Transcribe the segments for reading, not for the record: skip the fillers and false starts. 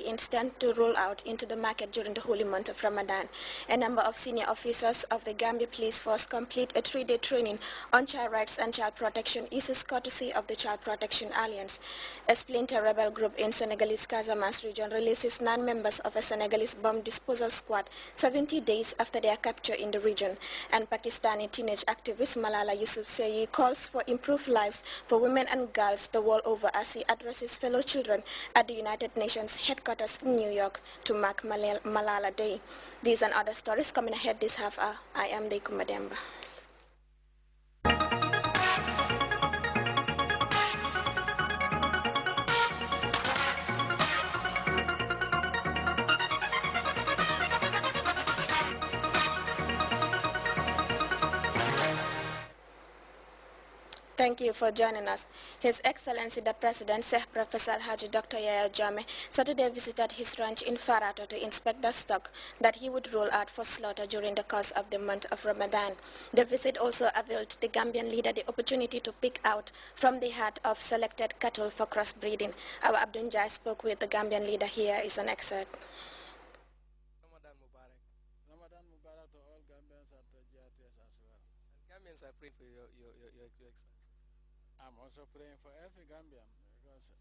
intend to roll out into the market during the holy month of Ramadan. A number of senior officers of the Gambia Police Force complete a 3-day training on child rights and child protection issues courtesy of the Child Protection Alliance. A splinter rebel group in Senegalese Casamance region releases 9 members of a Senegalese bomb disposal squad 70 days after their capture in the region. And Pakistani teenage activist Malala Yousafzai calls for improved lives for women and girls the world over as he addresses fellow children at the United Nations headquarters in New York to mark Malala Day. These and other stories coming ahead this half hour. I am Deku Mademba. Thank you for joining us. His Excellency the President, Sheikh Professor Haji Dr. Yaya Jammeh, Saturday visited his ranch in Farato to inspect the stock that he would roll out for slaughter during the course of the month of Ramadan. The visit also availed the Gambian leader the opportunity to pick out from the herd of selected cattle for crossbreeding. Our Abdul Jai spoke with the Gambian leader. Here is an excerpt. Ramadan Mubarak. Ramadan Mubarak to all Gambians at the Grts as well. And Gambians are praying for your Excellency. I'm also praying for every Gambian because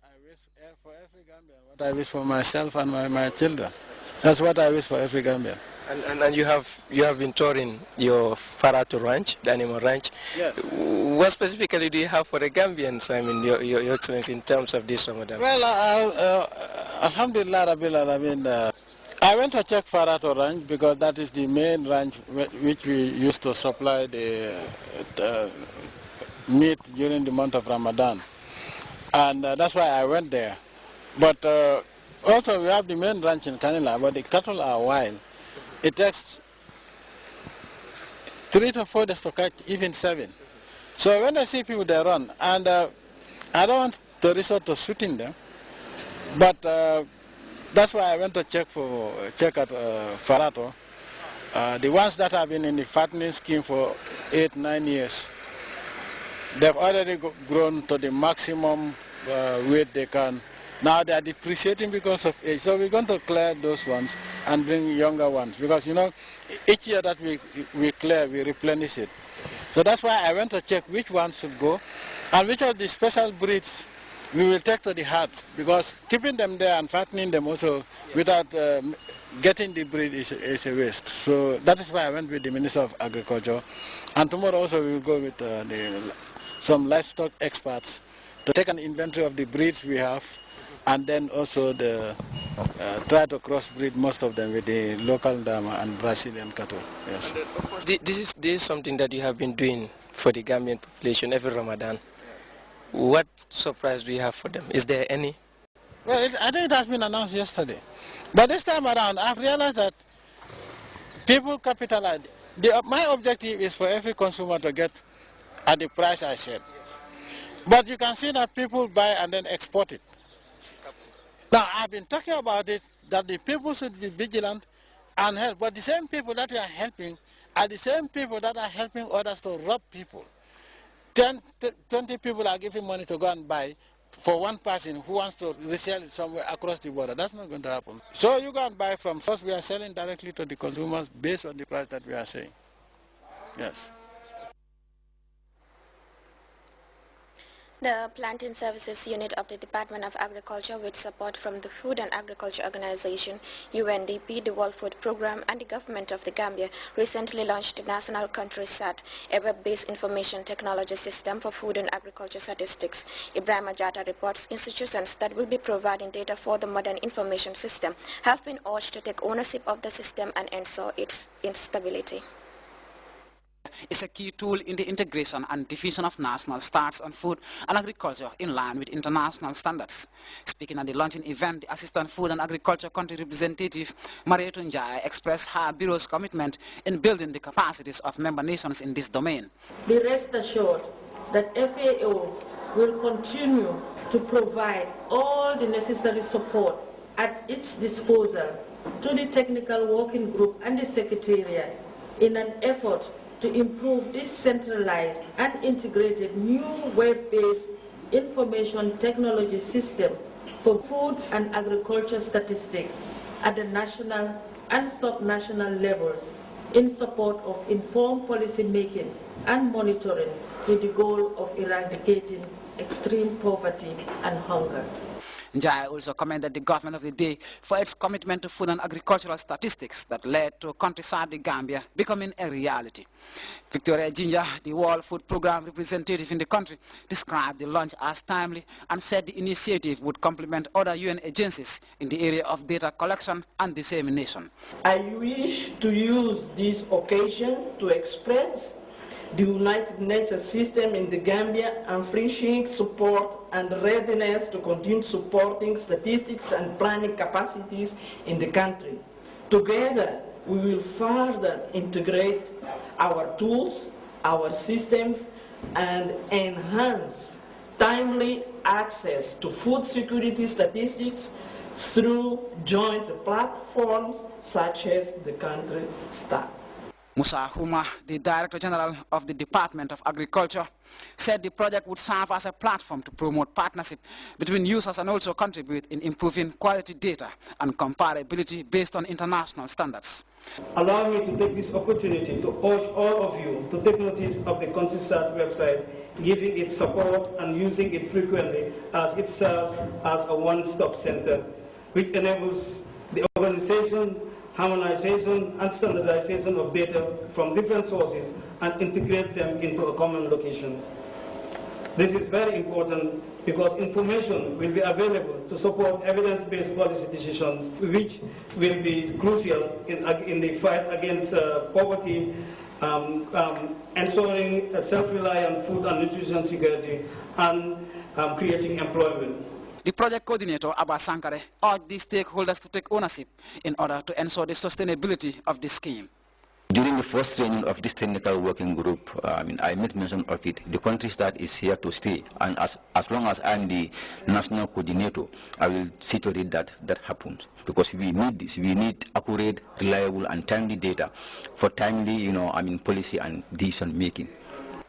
I wish for every Gambian what I wish for myself and my children. That's what I wish for every Gambian. And you have been touring your Farato ranch, the animal ranch. Yes. What specifically do you have for the Gambians? I mean, your Excellency, in terms of this Ramadan. Well, Alhamdulillah Rabbil Alamin. I went to check Farato ranch because that is the main ranch which we used to supply the meat during the month of Ramadan, and that's why I went there. But also we have the main ranch in Kanila, but the cattle are wild. It takes 3 to 4 days to catch, even 7. So when I see people, they run, and I don't want to resort to shooting them, but that's why I went to check at Farato. The ones that have been in the fattening scheme for 8-9 years, they've already grown to the maximum weight they can. Now they are depreciating because of age. So we're going to clear those ones and bring younger ones. Because, you know, each year that we clear, we replenish it. So that's why I went to check which ones should go and which of the special breeds we will take to the herds. Because keeping them there and fattening them also without getting the breed is a waste. So that is why I went with the Minister of Agriculture. And tomorrow also we will go with some livestock experts to take an inventory of the breeds we have, and then also try to crossbreed most of them with the local Dama and Brazilian cattle. Yes. This is something that you have been doing for the Gambian population every Ramadan. What surprise do you have for them? Is there any? Well, I think it has been announced yesterday. But this time around, I've realized that people capitalize. My objective is for every consumer to get at the price I said. Yes. But you can see that people buy and then export it. Now, I've been talking about it, that the people should be vigilant and help. But the same people that we are helping are the same people that are helping others to rob people. 20 people are giving money to go and buy for one person who wants to resell it somewhere across the border. That's not going to happen. So you go and buy from us. We are selling directly to the consumers based on the price that we are saying. Yes. The Planting Services Unit of the Department of Agriculture, with support from the Food and Agriculture Organization, UNDP, the World Food Programme, and the Government of the Gambia, recently launched the National Countrysat, a web-based information technology system for food and agriculture statistics. Ibrahim Ajata reports institutions that will be providing data for the modern information system have been urged to take ownership of the system and ensure its stability. Is a key tool in the integration and diffusion of national stats on food and agriculture in line with international standards. Speaking at the launching event, the Assistant Food and Agriculture Country Representative Maria Tunjai expressed her Bureau's commitment in building the capacities of member nations in this domain. Be rest assured that FAO will continue to provide all the necessary support at its disposal to the Technical Working Group and the Secretariat in an effort to improve this centralized and integrated new web-based information technology system for food and agriculture statistics at the national and sub-national levels in support of informed policy making and monitoring with the goal of eradicating extreme poverty and hunger. Njai also commended the government of the day for its commitment to food and agricultural statistics that led to Countryside the Gambia becoming a reality. Victoria Ginger, the World Food Programme representative in the country, described the launch as timely and said the initiative would complement other UN agencies in the area of data collection and dissemination. I wish to use this occasion to express the United Nations system in the Gambia unflinching support and readiness to continue supporting statistics and planning capacities in the country. Together, we will further integrate our tools, our systems, and enhance timely access to food security statistics through joint platforms such as the Country Stat. Musa Huma, the Director General of the Department of Agriculture, said the project would serve as a platform to promote partnership between users and also contribute in improving quality data and comparability based on international standards. Allow me to take this opportunity to urge all of you to take notice of the Countryside website, giving it support and using it frequently as it serves as a one-stop center, which enables the organization, harmonization and standardization of data from different sources and integrate them into a common location. This is very important because information will be available to support evidence-based policy decisions, which will be crucial in the fight against poverty, ensuring self-reliant food and nutrition security, and creating employment. The project coordinator, Abba Sankare, urged the stakeholders to take ownership in order to ensure the sustainability of the scheme. During the first training of this technical working group, I made mention of it. The Countryside is here to stay, and as long as I'm the national coordinator, I will see to it that that happens. Because we need this, we need accurate, reliable, and timely data for timely, policy and decision making.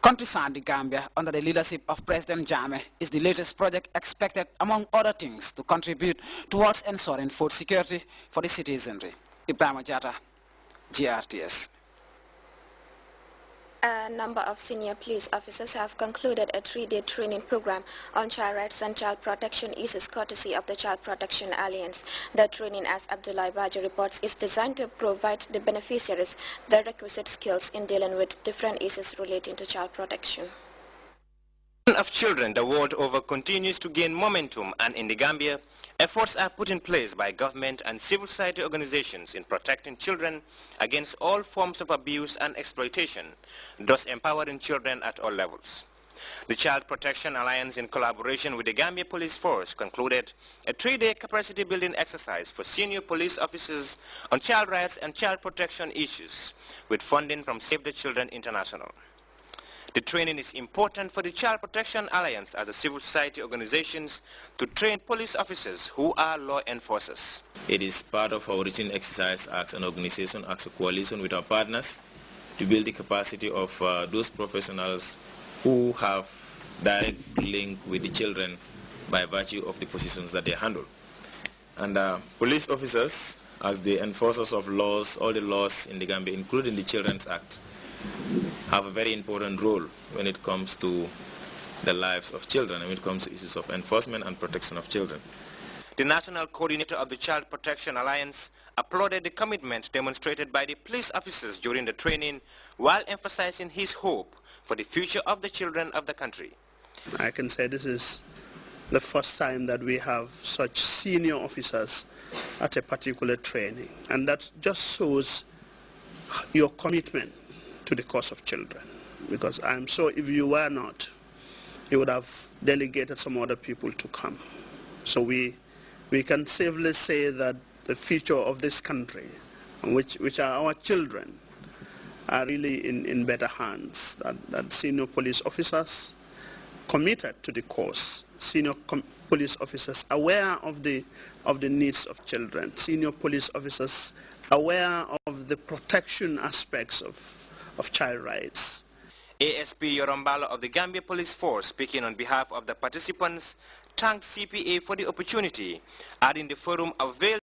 Countryside the Gambia, under the leadership of President Jammeh, is the latest project expected, among other things, to contribute towards ensuring food security for the citizenry. Ibrahim Jata, GRTS. A number of senior police officers have concluded a 3-day training program on child rights and child protection issues courtesy of the Child Protection Alliance. The training, as Abdullah Baji reports, is designed to provide the beneficiaries the requisite skills in dealing with different issues relating to child protection. Of children the world over continues to gain momentum, and in the Gambia, efforts are put in place by government and civil society organizations in protecting children against all forms of abuse and exploitation, thus empowering children at all levels. The Child Protection Alliance, in collaboration with the Gambia Police Force, concluded a 3-day capacity building exercise for senior police officers on child rights and child protection issues with funding from Save the Children International. The training is important for the Child Protection Alliance as a civil society organizations to train police officers who are law enforcers. It is part of our routine exercise as an organization, as a coalition with our partners, to build the capacity of those professionals who have direct link with the children by virtue of the positions that they handle. And police officers, as the enforcers of laws, all the laws in the Gambia, including the Children's Act, have a very important role when it comes to the lives of children and when it comes to issues of enforcement and protection of children. The national coordinator of the Child Protection Alliance applauded the commitment demonstrated by the police officers during the training, while emphasizing his hope for the future of the children of the country. I can say this is the first time that we have such senior officers at a particular training, and that just shows your commitment to the cause of children, because I'm sure if you were not, you would have delegated some other people to come. So we can safely say that the future of this country, which are our children, are really in better hands, that senior police officers committed to the cause, senior police officers aware of the needs of children, senior police officers aware of the protection aspects of child rights. ASP Yorombalo of the Gambia Police Force, speaking on behalf of the participants, thanked CPA for the opportunity, adding the forum available